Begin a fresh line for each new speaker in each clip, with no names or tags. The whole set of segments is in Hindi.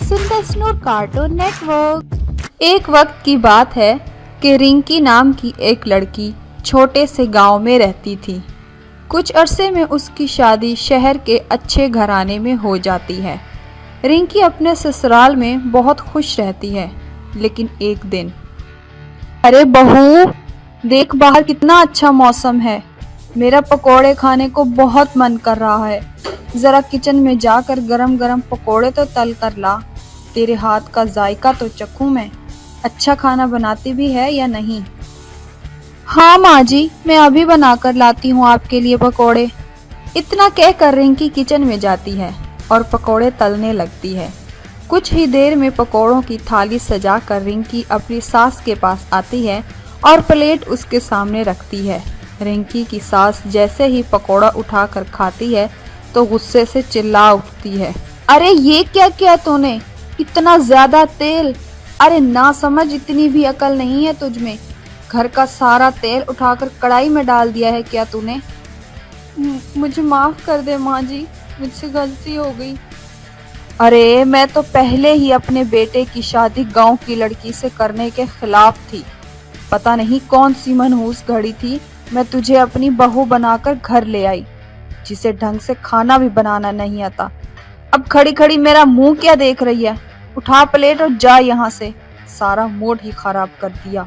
सुंदर स्नूर कार्टून नेटवर्क। एक वक्त की बात है कि रिंकी नाम की एक लड़की छोटे से गांव में रहती थी। कुछ अरसे में उसकी शादी शहर के अच्छे घराने में हो जाती है। रिंकी अपने ससुराल में बहुत खुश रहती है, लेकिन एक दिन, अरे बहू, देख बाहर कितना अच्छा मौसम है, मेरा पकोड़े खाने को बहुत मन कर रहा है। जरा किचन में जाकर गरम गरम पकोड़े तो तल कर ला, तेरे हाथ का जायका तो चखूं मैं। अच्छा खाना बनाती भी है या नहीं? हाँ माँ जी, मैं अभी बनाकर लाती हूँ आपके लिए पकोड़े। इतना कहकर रिंकी किचन में जाती है और पकोड़े तलने लगती है। कुछ ही देर में पकोड़ों की थाली सजाकर रिंकी अपनी सास के पास आती है और प्लेट उसके सामने रखती है। रिंकी की सास जैसे ही पकोड़ा उठाकर खाती है तो गुस्से से चिल्ला उठती है, अरे ये क्या किया तूने, इतना ज्यादा तेल, अरे ना समझ, इतनी भी अकल नहीं है तुझ में, घर का सारा तेल उठाकर कढ़ाई में डाल दिया है क्या तूने? मुझे माफ कर दे माँ जी, मुझसे गलती हो गई। अरे मैं तो पहले ही अपने बेटे की शादी गांव की लड़की से करने के खिलाफ थी। पता नहीं कौन सी मनहूस घड़ी थी, मैं तुझे अपनी बहू बनाकर घर ले आई, जिसे ढंग से खाना भी बनाना नहीं आता। अब खड़ी खड़ी मेरा मुंह क्या देख रही है? उठा प्लेट और जा यहाँ से, सारा मूड ही खराब कर दिया।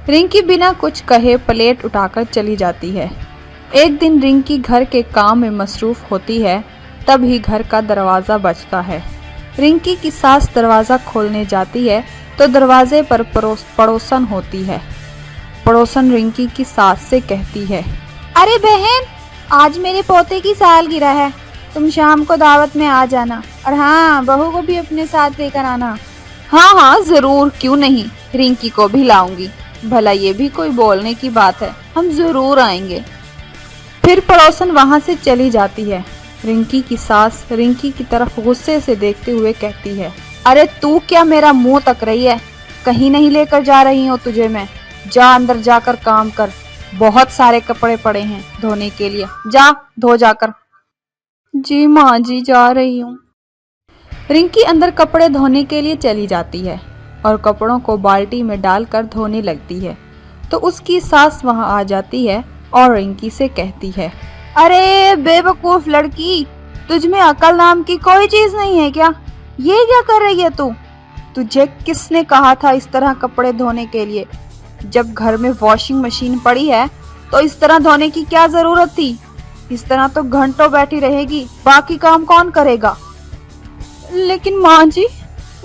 रिंकी बिना कुछ कहे प्लेट उठाकर चली जाती है। एक दिन रिंकी घर के काम में मसरूफ होती है, तभी घर का दरवाजा बजता है। रिंकी की सास दरवाजा खोलने जाती है तो दरवाजे पर पड़ोसन होती है। पड़ोसन रिंकी की सास से कहती है, अरे बहन, आज मेरे पोते की सालगिरह है, तुम शाम को दावत में आ जाना, और हाँ, बहू को भी अपने साथ लेकर आना। हाँ हाँ जरूर, क्यों नहीं, रिंकी को भी लाऊंगी, भला ये भी कोई बोलने की बात है, हम जरूर आएंगे। फिर पड़ोसन वहां से चली जाती है। रिंकी की सास रिंकी की तरफ गुस्से से देखते हुए कहती है, अरे तू क्या मेरा मुंह तक रही है, कहीं नहीं लेकर जा रही हूँ तुझे मैं, जा अंदर जाकर काम कर, बहुत सारे कपड़े पड़े हैं धोने के लिए, जा धो जाकर। जी माँ जी, जा रही हूँ। रिंकी अंदर कपड़े धोने के लिए चली जाती है और कपड़ों को बाल्टी में डालकर धोने लगती है तो उसकी सास वहां आ जाती है और रिंकी से कहती है, अरे बेवकूफ लड़की, तुझ में अकल नाम की कोई चीज नहीं है क्या? ये क्या कर रही है तू? तुझे किसने कहा था इस तरह कपड़े धोने के लिए? जब घर में वॉशिंग मशीन पड़ी है तो इस तरह धोने की क्या जरूरत थी? इस तरह तो घंटों बैठी रहेगी, बाकी काम कौन करेगा? लेकिन माँ जी,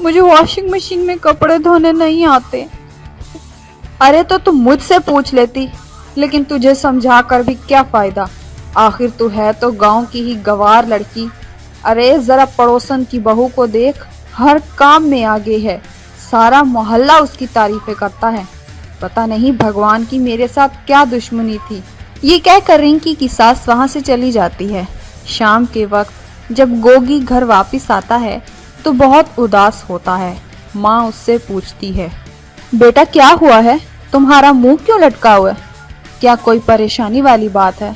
मुझे वॉशिंग मशीन में कपड़े धोने नहीं आते। अरे तो तुम मुझसे पूछ लेती, लेकिन तुझे समझा कर भी क्या फायदा, आखिर तू है तो गांव की ही गवार लड़की। अरे जरा पड़ोसन की बहू को देख, हर काम में आगे है, सारा मोहल्ला उसकी तारीफें करता है, पता नहीं भगवान की मेरे साथ क्या दुश्मनी थी। ये कहकर रिंकी की सास वहां से चली जाती है। शाम के वक्त जब गोगी घर वापस आता है तो बहुत उदास होता है। माँ उससे पूछती है, बेटा क्या हुआ है, तुम्हारा मुंह क्यों लटका हुआ है, क्या कोई परेशानी वाली बात है?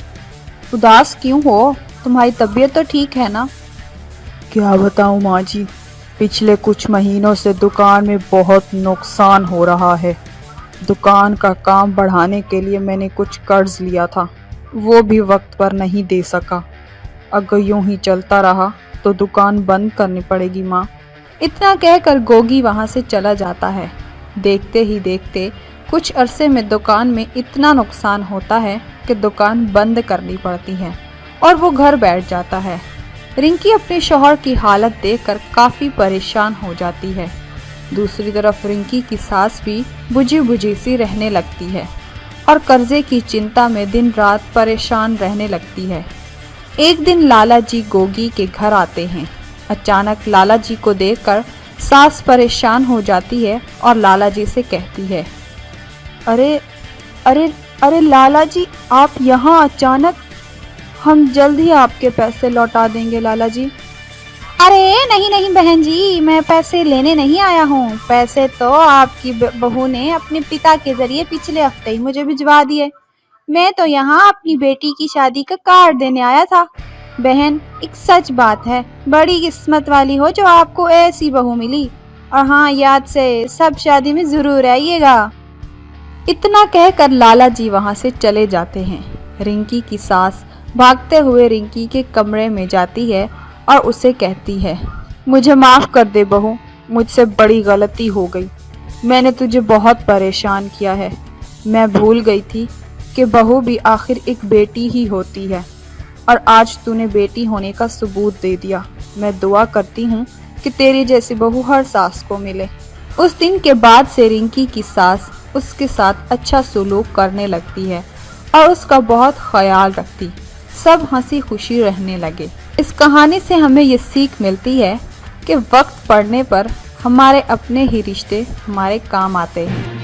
उदास क्यों हो, तुम्हारी तबीयत तो ठीक है ना? क्या बताऊं माँ जी, पिछले कुछ महीनों से दुकान में बहुत नुकसान हो रहा है। दुकान का काम बढ़ाने के लिए मैंने कुछ कर्ज लिया था, वो भी वक्त पर नहीं दे सका। अगर यूं ही चलता रहा तो दुकान बंद करनी पड़ेगी माँ। इतना कहकर गोगी वहां से चला जाता है। देखते ही देखते कुछ अरसे में दुकान में इतना नुकसान होता है कि दुकान बंद करनी पड़ती है और वो घर बैठ जाता है। रिंकी अपने शौहर की हालत देखकर काफी परेशान हो जाती है। दूसरी तरफ रिंकी की सास भी बुझी बुझी सी रहने लगती है और कर्जे की चिंता में दिन रात परेशान रहने लगती है। एक दिन लाला जी गोगी के घर आते हैं। अचानक लाला जी को देखकर सास परेशान हो जाती है और लाला जी से कहती है, अरे अरे अरे लाला जी, आप यहाँ अचानक, हम जल्द ही आपके पैसे लौटा देंगे लाला जी। अरे नहीं नहीं बहन जी, मैं पैसे लेने नहीं आया हूँ, पैसे तो आपकी बहू ने अपने पिता के जरिए पिछले हफ्ते ही मुझे भिजवा दिए। मैं तो यहाँ अपनी बेटी की शादी का कार्ड देने आया था। बहन, एक सच बात है, बड़ी किस्मत वाली हो जो आपको ऐसी बहू मिली। और हाँ, याद से सब शादी में जरूर आइएगा। इतना कहकर लाला जी वहाँ से चले जाते हैं। रिंकी की सास भागते हुए रिंकी के कमरे में जाती है और उसे कहती है, मुझे माफ़ कर दे बहू, मुझसे बड़ी गलती हो गई। मैंने तुझे बहुत परेशान किया है। मैं भूल गई थी कि बहू भी आखिर एक बेटी ही होती है और आज तूने बेटी होने का सबूत दे दिया। मैं दुआ करती हूँ कि तेरी जैसी बहू हर सास को मिले। उस दिन के बाद से रिंकी की सास उसके साथ अच्छा सलूक करने लगती है और उसका बहुत ख्याल रखती। सब हंसी खुशी रहने लगे। इस कहानी से हमें ये सीख मिलती है कि वक्त पड़ने पर हमारे अपने ही रिश्ते हमारे काम आते हैं।